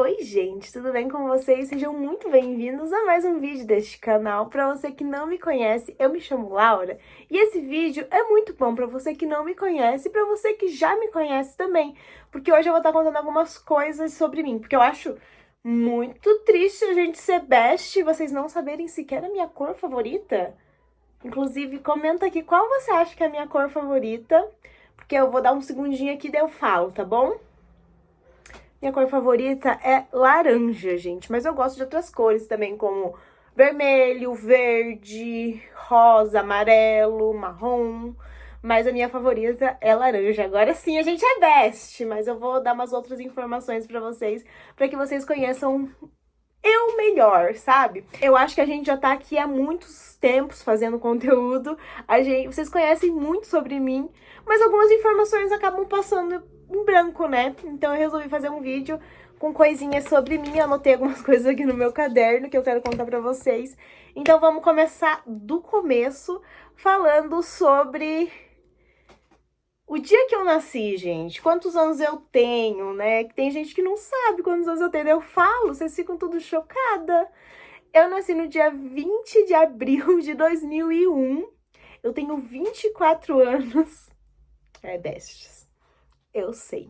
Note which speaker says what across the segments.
Speaker 1: Oi gente, tudo bem com vocês? Sejam muito bem-vindos a mais um vídeo deste canal. Para você que não me conhece, eu me chamo Laura e esse vídeo é muito bom para você que não me conhece e para você que já me conhece também, porque hoje eu vou estar contando algumas coisas sobre mim, porque eu acho muito triste a gente ser best e vocês não saberem sequer a minha cor favorita. Inclusive, comenta aqui qual você acha que é a minha cor favorita, porque eu vou dar um segundinho aqui e daí eu falo, tá bom? Minha cor favorita é laranja, gente, mas eu gosto de outras cores também, como vermelho, verde, rosa, amarelo, marrom. Mas a minha favorita é laranja. Agora sim, a gente é best, mas eu vou dar umas outras informações pra vocês, pra que vocês conheçam eu melhor, sabe? Eu acho que a gente já tá aqui há muitos tempos fazendo conteúdo, vocês conhecem muito sobre mim, mas algumas informações acabam passando em branco, né? Então eu resolvi fazer um vídeo com coisinhas sobre mim, eu anotei algumas coisas aqui no meu caderno que eu quero contar pra vocês. Então vamos começar do começo, falando sobre o dia que eu nasci, gente. Quantos anos eu tenho, né? Tem gente que não sabe quantos anos eu tenho. Eu falo, vocês ficam tudo chocada. Eu nasci no dia 20 de abril de 2001. Eu tenho 24 anos. É, bestes. Eu sei.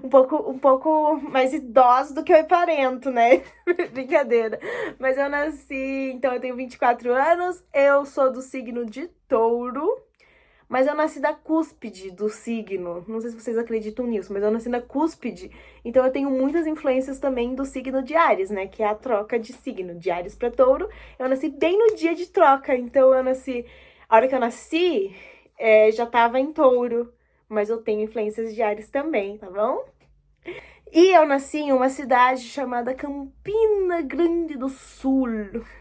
Speaker 1: Um pouco mais idoso do que eu aparento, né? Brincadeira. Mas eu nasci, então eu tenho 24 anos. Eu sou do signo de Touro. Mas eu nasci da cúspide do signo. Não sei se vocês acreditam nisso, mas eu nasci na cúspide. Então eu tenho muitas influências também do signo de Áries, né? Que é a troca de signo, de Áries pra Touro. Eu nasci bem no dia de troca. Então eu nasci... A hora que eu nasci, já tava em Touro. Mas eu tenho influências de Áries também, tá bom? E eu nasci em uma cidade chamada Campina Grande do Sul.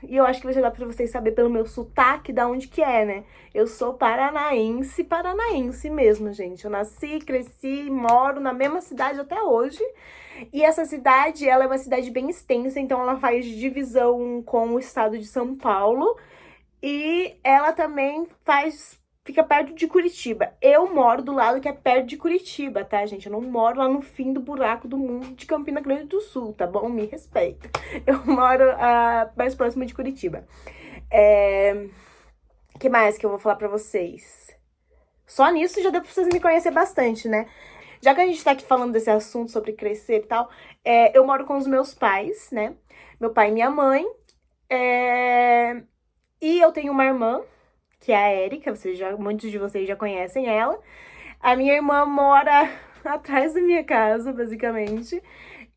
Speaker 1: E eu acho que vai já dar pra vocês saberem pelo meu sotaque da onde que é, né? Eu sou paranaense, paranaense mesmo, gente. Eu nasci, cresci, moro na mesma cidade até hoje. E essa cidade, ela é uma cidade bem extensa, então ela faz divisão com o estado de São Paulo. E ela também fica perto de Curitiba. Eu moro do lado que é perto de Curitiba, tá, gente? Eu não moro lá no fim do buraco do mundo de Campina Grande do Sul, tá bom? Me respeita. Eu moro mais próximo de Curitiba. Que mais que eu vou falar pra vocês? Só nisso já deu pra vocês me conhecer bastante, né? Já que a gente tá aqui falando desse assunto sobre crescer e tal, eu moro com os meus pais, né? Meu pai e minha mãe. E eu tenho uma irmã, que é a Érica, muitos de vocês já conhecem ela. A minha irmã mora atrás da minha casa, basicamente.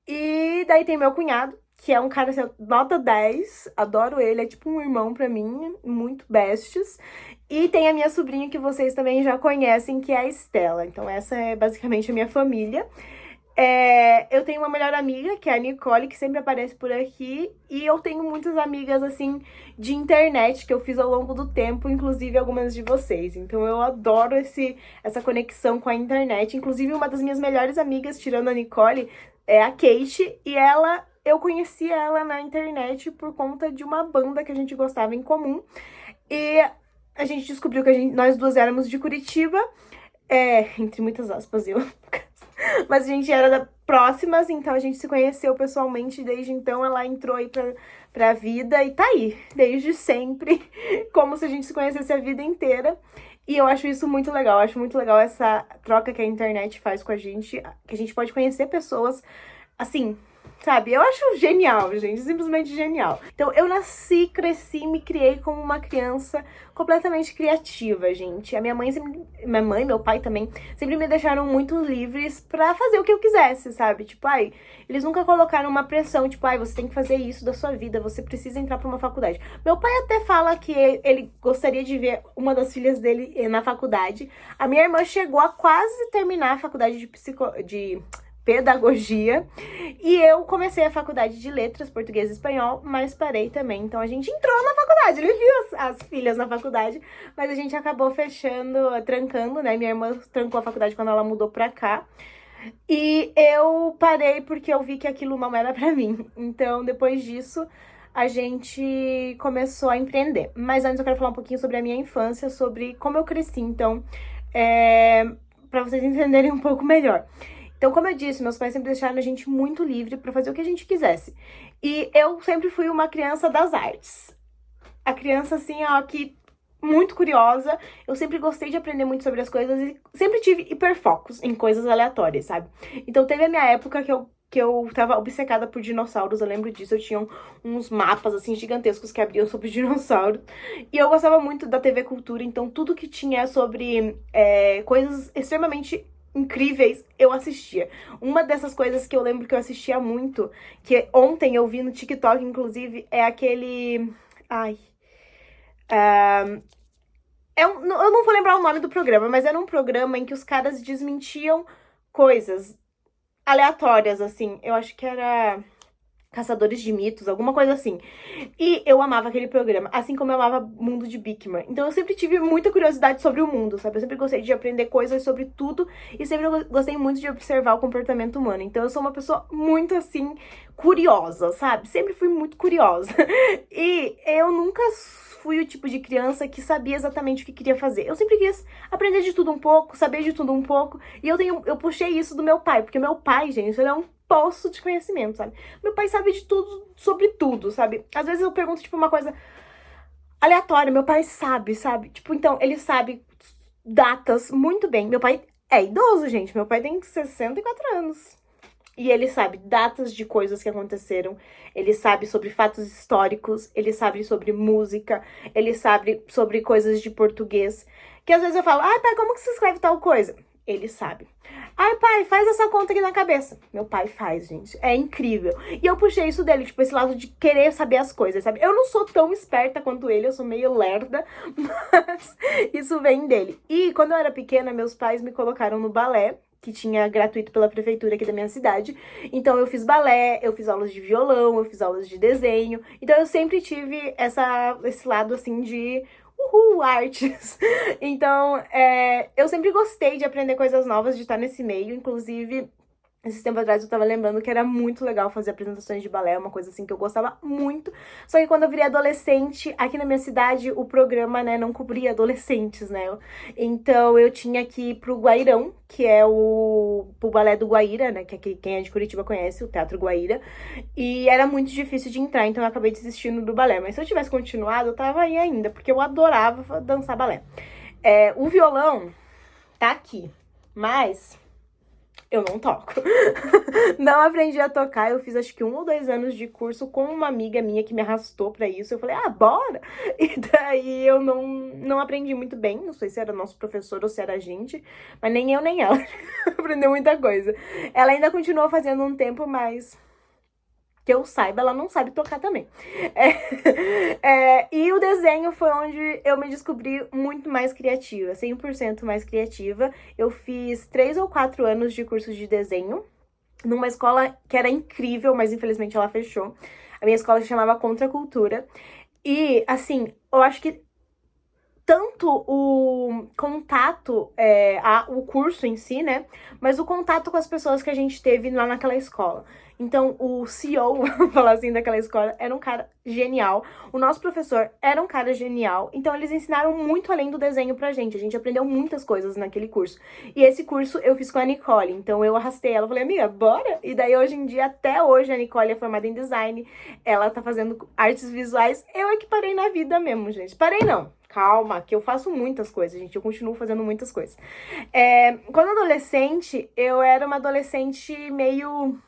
Speaker 1: E daí tem meu cunhado, que é um cara, assim, nota 10, adoro ele, é tipo um irmão pra mim, muito bestes. E tem a minha sobrinha, que vocês também já conhecem, que é a Estela. Então essa é basicamente a minha família. Eu tenho uma melhor amiga, que é a Nicole, que sempre aparece por aqui. E eu tenho muitas amigas, assim, de internet que eu fiz ao longo do tempo, inclusive algumas de vocês. Então eu adoro essa conexão com a internet. Inclusive, uma das minhas melhores amigas, tirando a Nicole, é a Kate. E eu conheci ela na internet por conta de uma banda que a gente gostava em comum. E a gente descobriu que nós duas éramos de Curitiba. Entre muitas aspas, eu... Mas a gente era próximas, então a gente se conheceu pessoalmente. Desde então ela entrou aí pra vida e tá aí, desde sempre, como se a gente se conhecesse a vida inteira. E eu acho isso muito legal, eu acho muito legal essa troca que a internet faz com a gente, que a gente pode conhecer pessoas, assim, sabe? Eu acho genial, gente, simplesmente genial. Então eu nasci, cresci, me criei como uma criança completamente criativa, gente. Minha mãe, meu pai também, sempre me deixaram muito livres pra fazer o que eu quisesse, sabe? Tipo, eles nunca colocaram uma pressão, tipo, você tem que fazer isso da sua vida, você precisa entrar pra uma faculdade. Meu pai até fala que ele gostaria de ver uma das filhas dele na faculdade. A minha irmã chegou a quase terminar a faculdade de pedagogia, e eu comecei a faculdade de letras, português e espanhol, mas parei também. Então a gente entrou na faculdade, ele viu as filhas na faculdade, mas a gente acabou trancando, né? Minha irmã trancou a faculdade quando ela mudou pra cá. E eu parei porque eu vi que aquilo não era pra mim. Então, depois disso, a gente começou a empreender. Mas antes eu quero falar um pouquinho sobre a minha infância, sobre como eu cresci. Então, pra vocês entenderem um pouco melhor. Então, como eu disse, meus pais sempre deixaram a gente muito livre pra fazer o que a gente quisesse. E eu sempre fui uma criança das artes. A criança, assim, ó, que muito curiosa. Eu sempre gostei de aprender muito sobre as coisas e sempre tive hiperfocos em coisas aleatórias, sabe? Então teve a minha época que eu tava obcecada por dinossauros, eu lembro disso, eu tinha uns mapas, assim, gigantescos que abriam sobre dinossauros. E eu gostava muito da TV Cultura, então tudo que tinha sobre coisas extremamente incríveis, eu assistia. Uma dessas coisas que eu lembro que eu assistia muito, que ontem eu vi no TikTok, inclusive, é aquele... Ai... eu não vou lembrar o nome do programa, mas era um programa em que os caras desmentiam coisas aleatórias, assim. Eu acho que era Caçadores de Mitos, alguma coisa assim. E eu amava aquele programa, assim como eu amava Mundo de Bikman. Então eu sempre tive muita curiosidade sobre o mundo, sabe? Eu sempre gostei de aprender coisas sobre tudo e sempre gostei muito de observar o comportamento humano. Então eu sou uma pessoa muito, assim, curiosa, sabe? Sempre fui muito curiosa. E eu nunca fui o tipo de criança que sabia exatamente o que queria fazer. Eu sempre quis aprender de tudo um pouco, saber de tudo um pouco. E eu puxei isso do meu pai, porque meu pai, gente, ele é um poço de conhecimento, sabe? Meu pai sabe de tudo, sobre tudo, sabe? Às vezes eu pergunto, tipo, uma coisa aleatória, meu pai sabe? Tipo, então, ele sabe datas muito bem. Meu pai é idoso, gente. Meu pai tem 64 anos. E ele sabe datas de coisas que aconteceram, ele sabe sobre fatos históricos, ele sabe sobre música, ele sabe sobre coisas de português. Que às vezes eu falo, ai pai, como que se escreve tal coisa? Ele sabe. Ai pai, faz essa conta aqui na cabeça. Meu pai faz, gente. É incrível. E eu puxei isso dele, tipo, esse lado de querer saber as coisas, sabe? Eu não sou tão esperta quanto ele, eu sou meio lerda, mas isso vem dele. E quando eu era pequena, meus pais me colocaram no balé, que tinha gratuito pela prefeitura aqui da minha cidade. Então eu fiz balé, eu fiz aulas de violão, eu fiz aulas de desenho. Então eu sempre tive esse lado assim de artes. Então, eu sempre gostei de aprender coisas novas, de estar nesse meio. Inclusive, esses tempos atrás eu tava lembrando que era muito legal fazer apresentações de balé, uma coisa assim que eu gostava muito. Só que quando eu virei adolescente, aqui na minha cidade, o programa, né, não cobria adolescentes, né? Então eu tinha que ir pro Guairão, que é pro balé do Guaíra, né? Que quem é de Curitiba conhece, o Teatro Guaíra. E era muito difícil de entrar, então eu acabei desistindo do balé. Mas se eu tivesse continuado, eu tava aí ainda, porque eu adorava dançar balé. O violão tá aqui, mas eu não toco. Não aprendi a tocar, eu fiz acho que 1 ou 2 anos de curso com uma amiga minha que me arrastou pra isso. Eu falei, bora! E daí eu não aprendi muito bem, não sei se era nosso professor ou se era a gente, mas nem eu nem ela aprendeu muita coisa. Ela ainda continuou fazendo um tempo, mas que eu saiba, ela não sabe tocar também. E o desenho foi onde eu me descobri muito mais criativa, 100% mais criativa. Eu fiz 3 ou 4 anos de curso de desenho, numa escola que era incrível, mas infelizmente ela fechou. A minha escola se chamava Contra a Cultura. E, assim, eu acho que tanto o contato, o curso em si, né? Mas o contato com as pessoas que a gente teve lá naquela escola. Então, o CEO, vamos falar assim, daquela escola, era um cara genial. O nosso professor era um cara genial. Então, eles ensinaram muito além do desenho pra gente. A gente aprendeu muitas coisas naquele curso. E esse curso eu fiz com a Nicole. Então, eu arrastei ela. Falei, amiga, bora? E daí, hoje em dia, até hoje, a Nicole é formada em design. Ela tá fazendo artes visuais. Eu é que parei na vida mesmo, gente. Parei não. Calma, que eu faço muitas coisas, gente. Eu continuo fazendo muitas coisas. Quando adolescente, eu era uma adolescente meio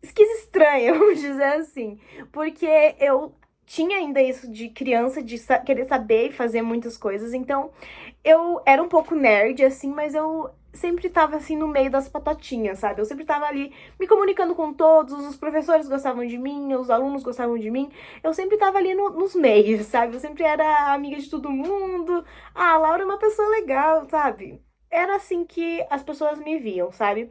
Speaker 1: estranha, vamos dizer assim. Porque eu tinha ainda isso de criança, de querer saber e fazer muitas coisas. Então, eu era um pouco nerd, assim, mas eu sempre tava, assim, no meio das patotinhas, sabe? Eu sempre tava ali me comunicando com todos, os professores gostavam de mim, os alunos gostavam de mim. Eu sempre tava ali nos meios, sabe? Eu sempre era amiga de todo mundo. A Laura é uma pessoa legal, sabe? Era assim que as pessoas me viam, sabe?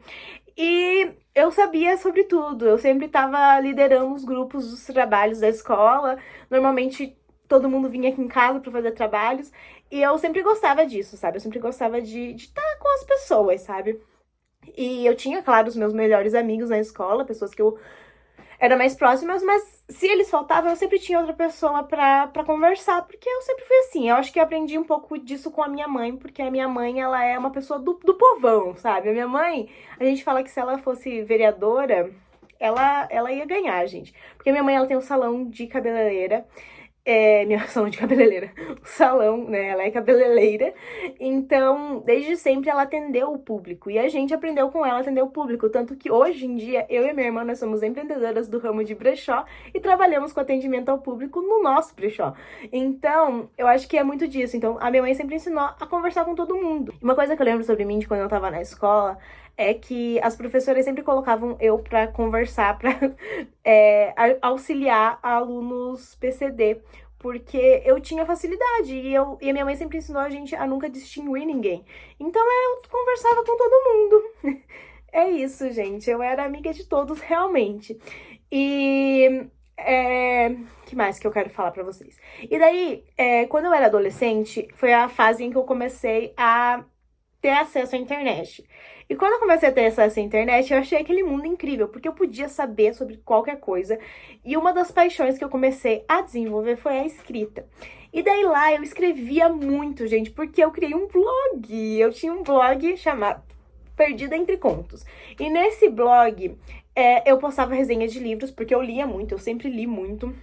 Speaker 1: E eu sabia sobre tudo, eu sempre estava liderando os grupos dos trabalhos da escola. Normalmente todo mundo vinha aqui em casa para fazer trabalhos. E eu sempre gostava disso, sabe? Eu sempre gostava de estar com as pessoas, sabe? E eu tinha, claro, os meus melhores amigos na escola, pessoas que eu eram mais próximas, mas se eles faltavam, eu sempre tinha outra pessoa pra conversar, porque eu sempre fui assim. Eu acho que eu aprendi um pouco disso com a minha mãe, porque a minha mãe, ela é uma pessoa do povão, sabe? A minha mãe, a gente fala que se ela fosse vereadora, ela ia ganhar, gente. Porque minha mãe, ela tem um salão de cabeleireira, minha salão de cabeleireira, o salão, né, ela é cabeleireira, então, desde sempre ela atendeu o público, e a gente aprendeu com ela a atender o público, tanto que hoje em dia, eu e minha irmã, nós somos empreendedoras do ramo de brechó, e trabalhamos com atendimento ao público no nosso brechó, então, eu acho que é muito disso, então, a minha mãe sempre ensinou a conversar com todo mundo. E uma coisa que eu lembro sobre mim de quando eu tava na escola, é que as professoras sempre colocavam eu pra conversar, pra auxiliar alunos PCD, porque eu tinha facilidade e a minha mãe sempre ensinou a gente a nunca distinguir ninguém. Então eu conversava com todo mundo. É isso, gente. Eu era amiga de todos, realmente. E que mais que eu quero falar pra vocês? E daí, quando eu era adolescente, foi a fase em que eu comecei a ter acesso à internet. E quando eu comecei a ter acesso à internet, eu achei aquele mundo incrível, porque eu podia saber sobre qualquer coisa. E uma das paixões que eu comecei a desenvolver foi a escrita. E daí lá eu escrevia muito, gente, porque eu criei um blog. Eu tinha um blog chamado Perdida Entre Contos. E nesse blog eu postava resenha de livros, porque eu lia muito, eu sempre li muito.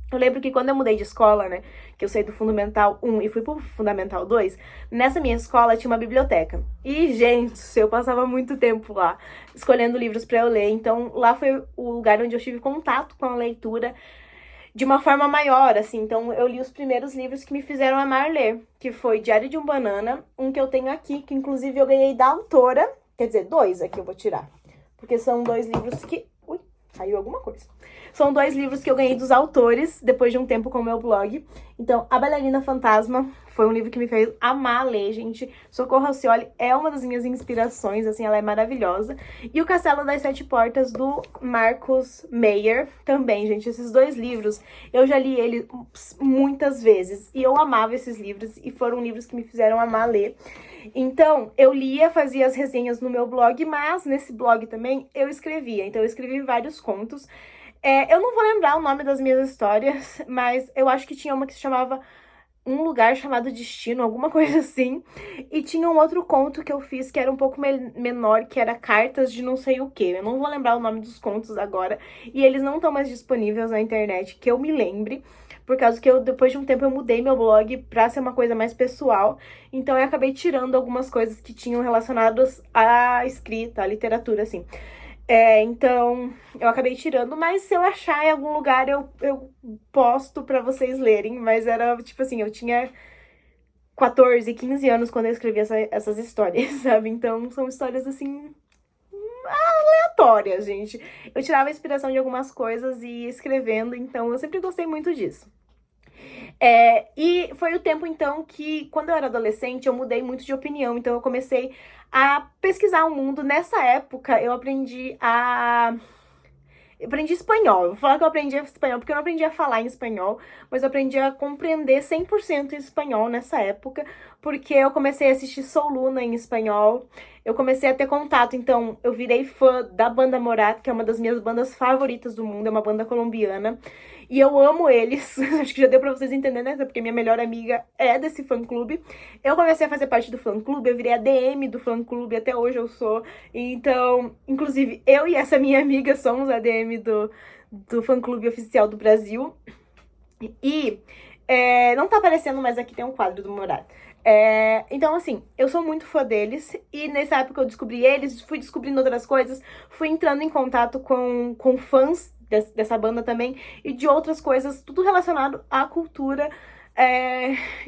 Speaker 1: Eu lembro que quando eu mudei de escola, né, que eu saí do Fundamental 1 e fui pro Fundamental 2, nessa minha escola tinha uma biblioteca. E, gente, eu passava muito tempo lá, escolhendo livros pra eu ler. Então, lá foi o lugar onde eu tive contato com a leitura de uma forma maior, assim. Então, eu li os primeiros livros que me fizeram amar ler, que foi Diário de um Banana, um que eu tenho aqui, que inclusive eu ganhei da autora, quer dizer, 2 aqui eu vou tirar, porque são 2 livros que... Ui, caiu alguma coisa. São 2 livros que eu ganhei dos autores, depois de um tempo com o meu blog. Então, A Bailarina Fantasma foi um livro que me fez amar ler, gente. Socorro Alcioli é uma das minhas inspirações, assim, ela é maravilhosa. E O Castelo das Sete Portas, do Marcos Meyer, também, gente. Esses 2 livros, eu já li eles muitas vezes. E eu amava esses livros, e foram livros que me fizeram amar ler. Então, eu lia, fazia as resenhas no meu blog, mas nesse blog também eu escrevia. Então, eu escrevi vários contos. Eu não vou lembrar o nome das minhas histórias, mas eu acho que tinha uma que se chamava Um Lugar Chamado Destino, alguma coisa assim. E tinha um outro conto que eu fiz que era um pouco menor, que era Cartas de não sei o quê. Eu não vou lembrar o nome dos contos agora. E eles não estão mais disponíveis na internet, que eu me lembre. Por causa que depois de um tempo, eu mudei meu blog pra ser uma coisa mais pessoal. Então, eu acabei tirando algumas coisas que tinham relacionadas à escrita, à literatura, assim. Então, eu acabei tirando, mas se eu achar em algum lugar, eu posto pra vocês lerem. Mas era, tipo assim, eu tinha 14, 15 anos quando eu escrevi essas histórias, sabe? Então, são histórias, assim, aleatórias, gente. Eu tirava a inspiração de algumas coisas e ia escrevendo, então eu sempre gostei muito disso. E foi o tempo, então, que quando eu era adolescente, eu mudei muito de opinião. Então, eu comecei a pesquisar o mundo. Nessa época, eu aprendi espanhol. Eu vou falar que eu aprendi espanhol porque eu não aprendi a falar em espanhol, mas eu aprendi a compreender 100% em espanhol nessa época, porque eu comecei a assistir Soul Luna em espanhol, eu comecei a ter contato, então eu virei fã da banda Morat, que é uma das minhas bandas favoritas do mundo, é uma banda colombiana, e eu amo eles, acho que já deu pra vocês entenderem, né? Porque minha melhor amiga é desse fã-clube. Eu comecei a fazer parte do fã-clube, eu virei a DM do fã-clube, até hoje eu sou. Então, inclusive, eu e essa minha amiga somos a DM do fã-clube oficial do Brasil. E não tá aparecendo, mas aqui tem um quadro do Morat. Então, assim, eu sou muito fã deles, e nessa época eu descobri eles, fui descobrindo outras coisas, fui entrando em contato com fãs dessa banda também, e de outras coisas, tudo relacionado à cultura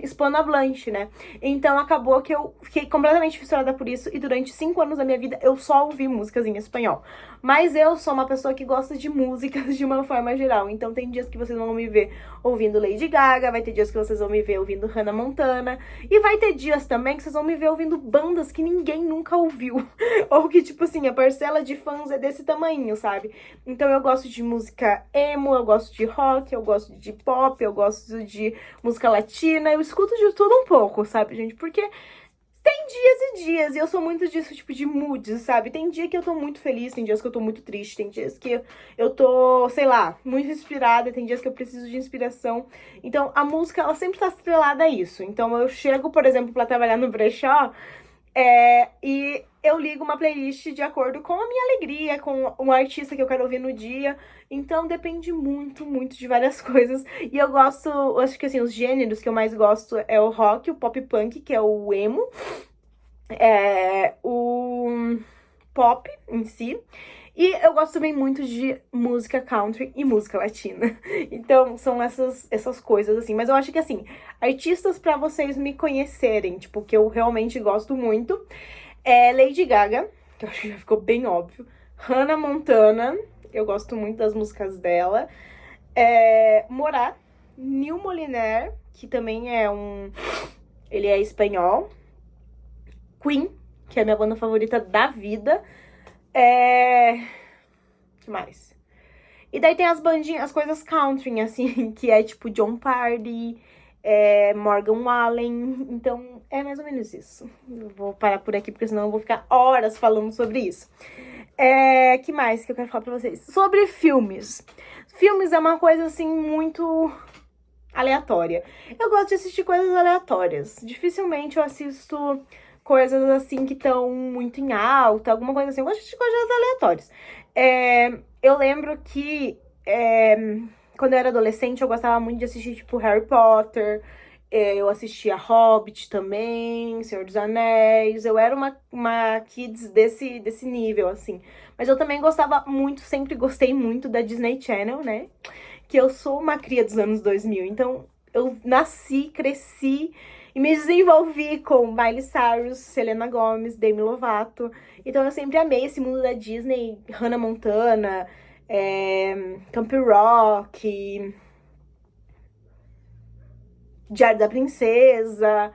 Speaker 1: hispanohablante, né? Então acabou que eu fiquei completamente fissurada por isso, e durante 5 anos da minha vida eu só ouvi músicas em espanhol. Mas eu sou uma pessoa que gosta de músicas de uma forma geral, então tem dias que vocês vão me ver ouvindo Lady Gaga, vai ter dias que vocês vão me ver ouvindo Hannah Montana, e vai ter dias também que vocês vão me ver ouvindo bandas que ninguém nunca ouviu, ou que, tipo assim, a parcela de fãs é desse tamanho, sabe? Então eu gosto de música emo, eu gosto de rock, eu gosto de pop, eu gosto de música latina, eu escuto de tudo um pouco, sabe, gente? Porque Tem dias e dias, e eu sou muito disso, tipo, de moods, sabe? Tem dia que eu tô muito feliz, tem dias que eu tô muito triste, tem dias que eu tô, sei lá, muito inspirada, tem dias que eu preciso de inspiração. Então, a música, ela sempre tá estrelada a isso. Então, eu chego, por exemplo, pra trabalhar no brechó, e eu ligo uma playlist de acordo com a minha alegria, com um artista que eu quero ouvir no dia. Então depende muito, muito de várias coisas. E eu gosto, eu acho que assim, os gêneros que eu mais gosto é o rock, o pop punk, que é o emo, o pop em si. E eu gosto também muito de música country e música latina. Então, são essas coisas, assim. Mas eu acho que, assim, artistas pra vocês me conhecerem, tipo, que eu realmente gosto muito, é Lady Gaga, que eu acho que já ficou bem óbvio. Hannah Montana, eu gosto muito das músicas dela. Morat, Neil Moliner, que também é ele é espanhol. Queen, que é a minha banda favorita da vida. Que mais? E daí tem as bandinhas, as coisas country, assim, que é tipo John Pardy, Morgan Wallen. Então, é mais ou menos isso. Eu vou parar por aqui, porque senão eu vou ficar horas falando sobre isso. Que mais que eu quero falar pra vocês? Sobre filmes. Filmes é uma coisa, assim, muito aleatória. Eu gosto de assistir coisas aleatórias. Dificilmente eu assisto coisas, assim, que estão muito em alta, alguma coisa assim. Eu gosto de assistir coisas aleatórias. Eu lembro que quando eu era adolescente eu gostava muito de assistir, tipo, Harry Potter. Eu assistia Hobbit também, Senhor dos Anéis. Eu era uma kids desse nível, assim. Mas eu também gostava muito, sempre gostei muito da Disney Channel, né? Que eu sou uma cria dos anos 2000. Então, eu nasci, cresci e me desenvolvi com Miley Cyrus, Selena Gomez, Demi Lovato. Então, eu sempre amei esse mundo da Disney, Hannah Montana, Camp Rock, Diário da Princesa,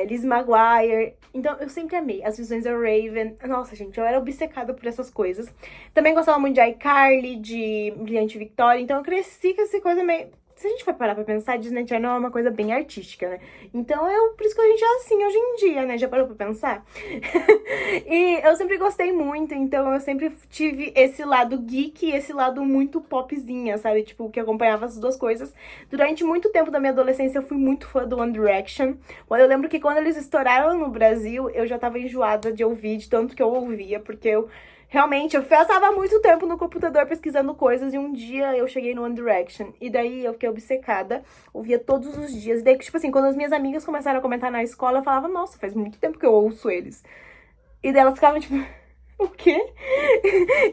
Speaker 1: Liz Maguire. Então, eu sempre amei As Visões da Raven. Nossa, gente, eu era obcecada por essas coisas. Também gostava muito de iCarly, de Brilhante Victoria. Então, eu cresci com essa coisa meio... Se a gente for parar pra pensar, Disney Channel é uma coisa bem artística, né? Então, por isso que a gente é assim hoje em dia, né? Já parou pra pensar? E eu sempre gostei muito, então eu sempre tive esse lado geek e esse lado muito popzinha, sabe? Tipo, que acompanhava as duas coisas. Durante muito tempo da minha adolescência, eu fui muito fã do One Direction. Eu lembro que quando eles estouraram no Brasil, eu já tava enjoada de ouvir, de tanto que eu ouvia, porque realmente, eu passava muito tempo no computador pesquisando coisas e um dia eu cheguei no One Direction. E daí eu fiquei obcecada, ouvia todos os dias. E daí, tipo assim, quando as minhas amigas começaram a comentar na escola, eu falava, nossa, faz muito tempo que eu ouço eles. E daí elas ficavam tipo, o quê?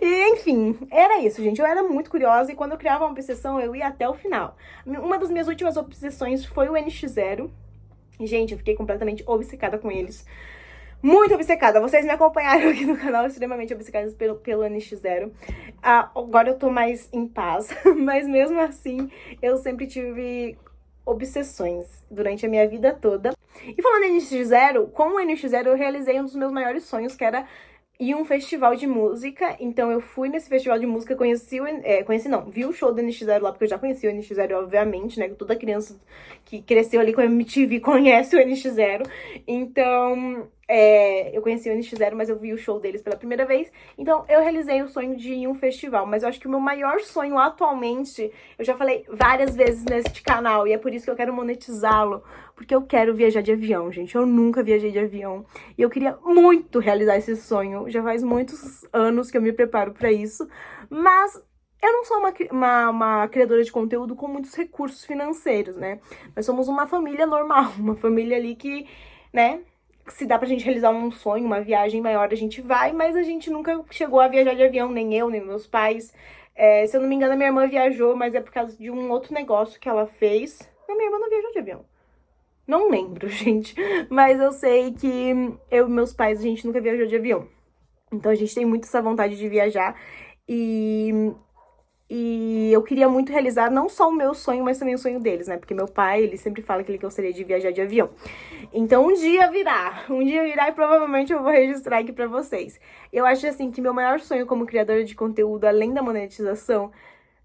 Speaker 1: E enfim, era isso, gente. Eu era muito curiosa e quando eu criava uma obsessão, eu ia até o final. Uma das minhas últimas obsessões foi o NX Zero. E, gente, eu fiquei completamente obcecada com eles. Muito obcecada. Vocês me acompanharam aqui no canal extremamente obcecadas pelo NX Zero. Agora eu tô mais em paz, mas mesmo assim eu sempre tive obsessões durante a minha vida toda. E falando em NX Zero, com o NX Zero eu realizei um dos meus maiores sonhos, que era ir a um festival de música. Então eu fui nesse festival de música, vi o show do NX Zero lá, porque eu já conheci o NX Zero, obviamente, né? Toda criança que cresceu ali com a MTV conhece o NX Zero. Então, eu conheci o NX Zero, mas eu vi o show deles pela primeira vez. Então, eu realizei o sonho de ir em um festival. Mas eu acho que o meu maior sonho atualmente, eu já falei várias vezes neste canal, e é por isso que eu quero monetizá-lo, porque eu quero viajar de avião, gente. Eu nunca viajei de avião. E eu queria muito realizar esse sonho. Já faz muitos anos que eu me preparo pra isso. Mas eu não sou uma criadora de conteúdo com muitos recursos financeiros, né? Nós somos uma família normal, uma família ali que, né, se dá pra gente realizar um sonho, uma viagem maior, a gente vai, mas a gente nunca chegou a viajar de avião, nem eu, nem meus pais. Se eu não me engano, a minha irmã viajou, mas é por causa de um outro negócio que ela fez. A minha irmã não viajou de avião. Não lembro, gente, mas eu sei que eu e meus pais, a gente nunca viajou de avião. Então a gente tem muito essa vontade de viajar e eu queria muito realizar não só o meu sonho, mas também o sonho deles, né? Porque meu pai, ele sempre fala que ele gostaria de viajar de avião. Então um dia virá e provavelmente eu vou registrar aqui pra vocês. Eu acho assim que meu maior sonho como criadora de conteúdo, além da monetização,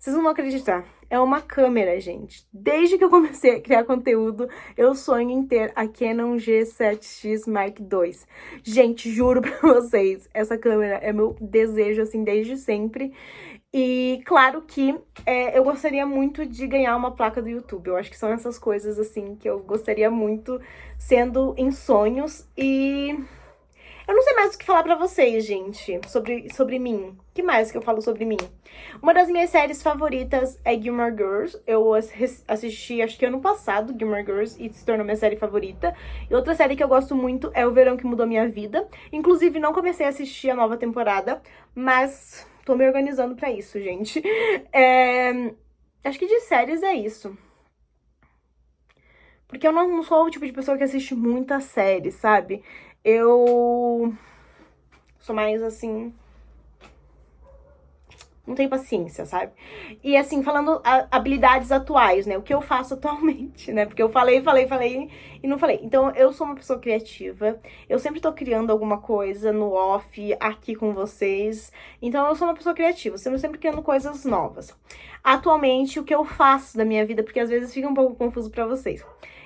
Speaker 1: Vocês não vão acreditar. É uma câmera, gente. Desde que eu comecei a criar conteúdo, eu sonho em ter a Canon G7X Mark II. Gente, juro pra vocês, essa câmera é meu desejo, assim, desde sempre. E claro que eu gostaria muito de ganhar uma placa do YouTube. Eu acho que são essas coisas, assim, que eu gostaria muito, sendo em sonhos. E eu não sei mais o que falar pra vocês, gente, sobre mim. O que mais que eu falo sobre mim? Uma das minhas séries favoritas é Gilmore Girls. Eu assisti, acho que ano passado, Gilmore Girls, e se tornou minha série favorita. E outra série que eu gosto muito é O Verão que Mudou Minha Vida. Inclusive, não comecei a assistir a nova temporada, mas tô me organizando pra isso, gente. Acho que de séries é isso. Porque eu não sou o tipo de pessoa que assiste muita série, sabe? Eu sou mais assim, não tenho paciência, sabe? E assim, falando habilidades atuais, né? O que eu faço atualmente, né? Porque eu falei e não falei. Então, eu sou uma pessoa criativa. Eu sempre tô criando alguma coisa no off, aqui com vocês. Então, eu sou uma pessoa criativa. Sempre criando coisas novas. Atualmente, o que eu faço da minha vida, porque às vezes fica um pouco confuso pra vocês.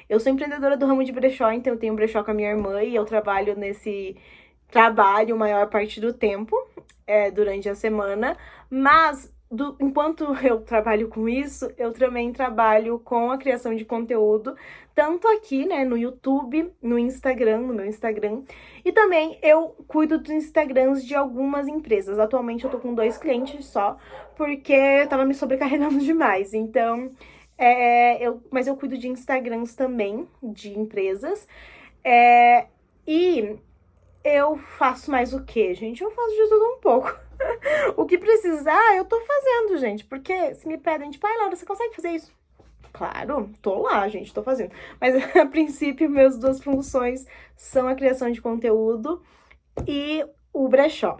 Speaker 1: Eu sou empreendedora do ramo de brechó, então eu tenho um brechó com a minha irmã e eu trabalho nesse trabalho a maior parte do tempo, durante a semana, mas enquanto eu trabalho com isso, eu também trabalho com a criação de conteúdo, tanto aqui, né, no YouTube, no Instagram, no meu Instagram, e também eu cuido dos Instagrams de algumas empresas. Atualmente eu tô com 2 clientes só, porque eu tava me sobrecarregando demais, então, mas eu cuido de Instagrams também, de empresas, e eu faço mais o quê, gente? Eu faço de tudo um pouco. O que precisar, eu tô fazendo, gente. Porque se me pedem, tipo, ai, Laura, você consegue fazer isso? Claro, tô lá, gente, tô fazendo. Mas, a princípio, minhas 2 funções são a criação de conteúdo e o brechó.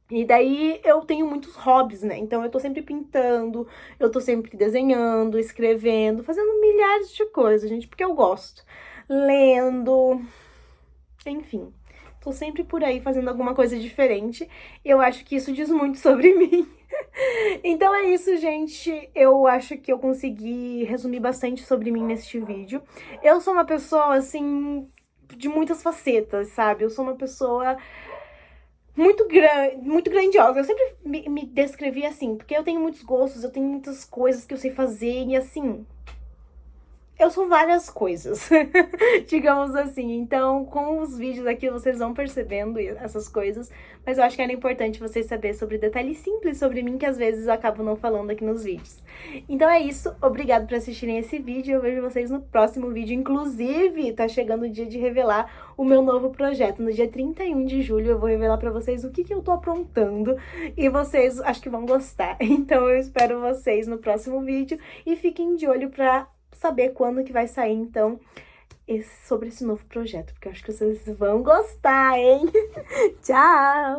Speaker 1: E daí eu tenho muitos hobbies, né? Então eu tô sempre pintando, eu tô sempre desenhando, escrevendo, fazendo milhares de coisas, gente, porque eu gosto. Lendo, enfim. Tô sempre por aí fazendo alguma coisa diferente. E eu acho que isso diz muito sobre mim. Então é isso, gente. Eu acho que eu consegui resumir bastante sobre mim neste vídeo. Eu sou uma pessoa, assim, de muitas facetas, sabe? Eu sou uma pessoa muito grandiosa. Eu sempre me descrevi assim, porque eu tenho muitos gostos, eu tenho muitas coisas que eu sei fazer e assim, eu sou várias coisas, digamos assim. Então, com os vídeos aqui, vocês vão percebendo essas coisas. Mas eu acho que era importante vocês saberem sobre detalhes simples sobre mim, que às vezes eu acabo não falando aqui nos vídeos. Então é isso. Obrigado por assistirem esse vídeo. Eu vejo vocês no próximo vídeo. Inclusive, tá chegando o dia de revelar o meu novo projeto. No dia 31 de julho, eu vou revelar pra vocês o que eu tô aprontando. E vocês, acho que vão gostar. Então, eu espero vocês no próximo vídeo. E fiquem de olho pra saber quando que vai sair, então, sobre esse novo projeto, porque eu acho que vocês vão gostar, hein? Tchau!